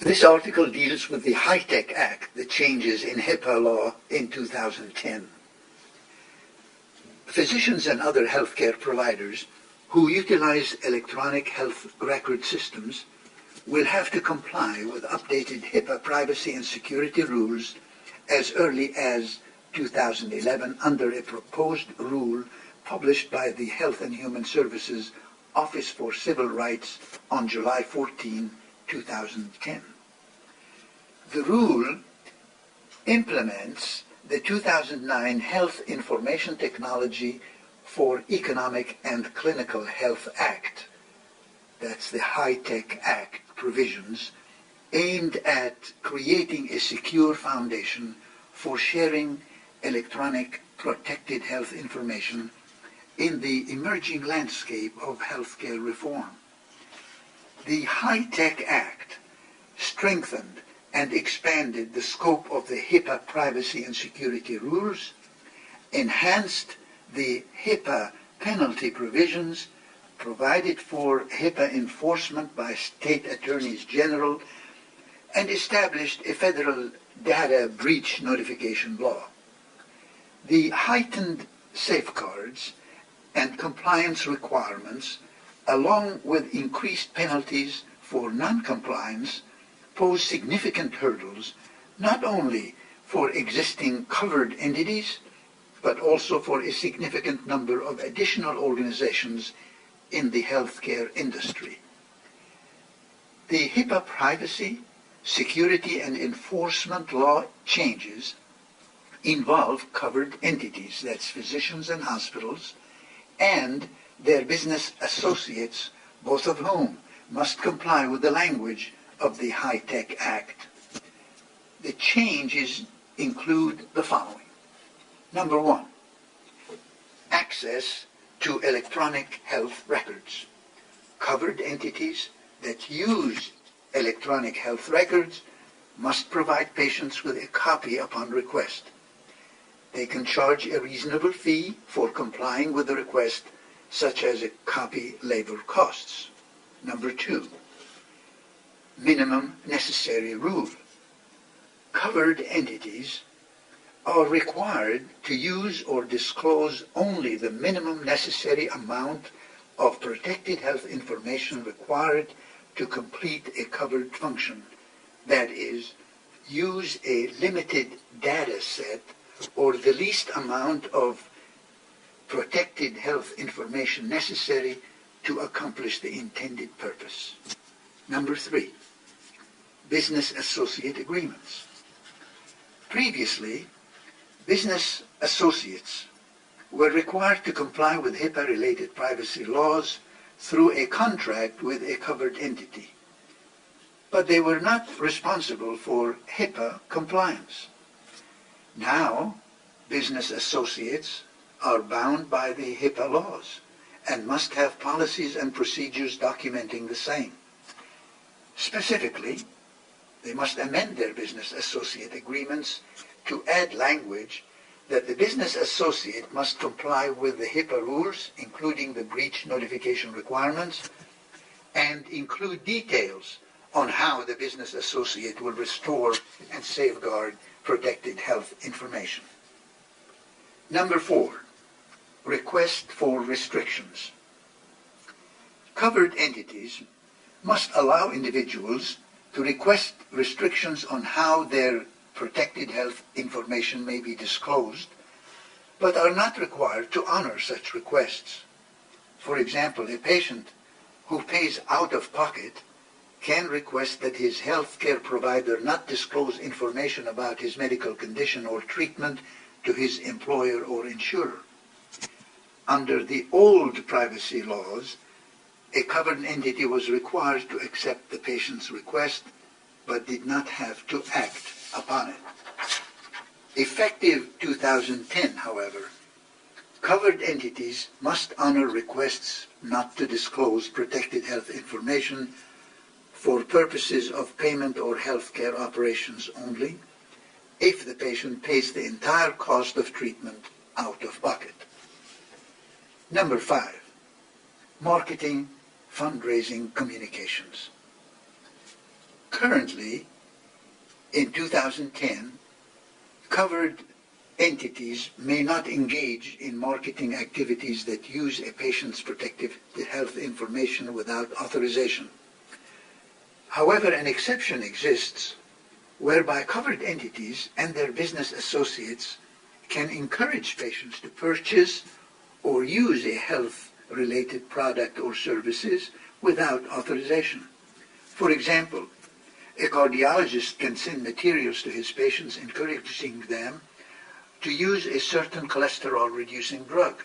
This article deals with the HITECH Act, the changes in HIPAA law in 2010. Physicians and other healthcare providers who utilize electronic health record systems will have to comply with updated HIPAA privacy and security rules as early as 2011 under a proposed rule published by the Health and Human Services Office for Civil Rights on July 14, 2010. The rule implements the 2009 Health Information Technology for Economic and Clinical Health Act, that's the HITECH Act provisions, aimed at creating a secure foundation for sharing electronic protected health information in the emerging landscape of healthcare reform. The HITECH Act strengthened and expanded the scope of the HIPAA privacy and security rules, enhanced the HIPAA penalty provisions, provided for HIPAA enforcement by state attorneys general, and established a federal data breach notification law. The heightened safeguards and compliance requirements, along with increased penalties for non-compliance, pose significant hurdles not only for existing covered entities, but also for a significant number of additional organizations in the healthcare industry. The HIPAA privacy, security, and enforcement law changes involve covered entities, that's physicians and hospitals, and their business associates, both of whom must comply with the language of the HITECH Act. The changes include the following. Number one, access to electronic health records. Covered entities that use electronic health records must provide patients with a copy upon request. They can charge a reasonable fee for complying with the request, such as a copy labor costs. Number two, minimum necessary rule. Covered entities are required to use or disclose only the minimum necessary amount of protected health information required to complete a covered function. That is, use a limited data set or the least amount of protected health information necessary to accomplish the intended purpose. Number three, business associate agreements. Previously, business associates were required to comply with HIPAA-related privacy laws through a contract with a covered entity, but they were not responsible for HIPAA compliance. Now, business associates are bound by the HIPAA laws and must have policies and procedures documenting the same. Specifically, they must amend their business associate agreements to add language that the business associate must comply with the HIPAA rules, including the breach notification requirements, and include details on how the business associate will restore and safeguard protected health information. Number four, request for restrictions. Covered entities must allow individuals to request restrictions on how their protected health information may be disclosed, but are not required to honor such requests. For example, a patient who pays out of pocket can request that his health care provider not disclose information about his medical condition or treatment to his employer or insurer. Under the old privacy laws, a covered entity was required to accept the patient's request, but did not have to act upon it. Effective 2010, however, covered entities must honor requests not to disclose protected health information for purposes of payment or healthcare operations only, if the patient pays the entire cost of treatment out of pocket. Number five, marketing, fundraising, communications. Currently, in 2010, covered entities may not engage in marketing activities that use a patient's protective health information without authorization. However, an exception exists whereby covered entities and their business associates can encourage patients to purchase or use a health-related product or services without authorization. For example, a cardiologist can send materials to his patients encouraging them to use a certain cholesterol-reducing drug.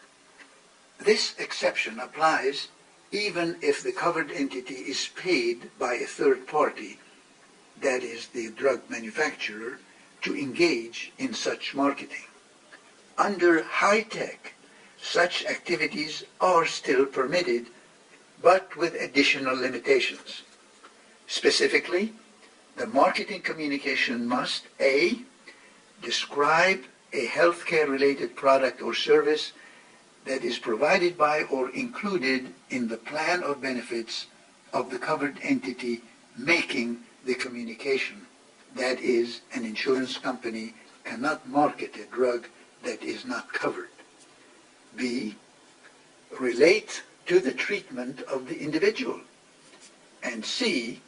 This exception applies even if the covered entity is paid by a third party, that is, the drug manufacturer, to engage in such marketing. Under HITECH, such activities are still permitted, but with additional limitations. Specifically, the marketing communication must A, describe a healthcare-related product or service that is provided by or included in the plan of benefits of the covered entity making the communication. That is, an insurance company cannot market a drug that is not covered. B, relate to the treatment of the individual. And C,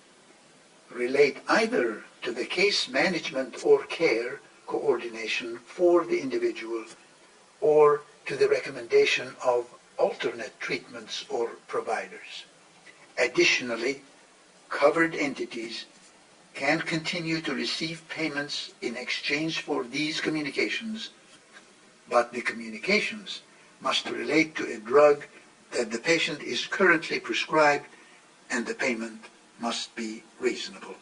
relate either to the case management or care coordination for the individual or to the recommendation of alternate treatments or providers. Additionally, covered entities can continue to receive payments in exchange for these communications, but the communications must relate to a drug that the patient is currently prescribed, and the payment must be reasonable.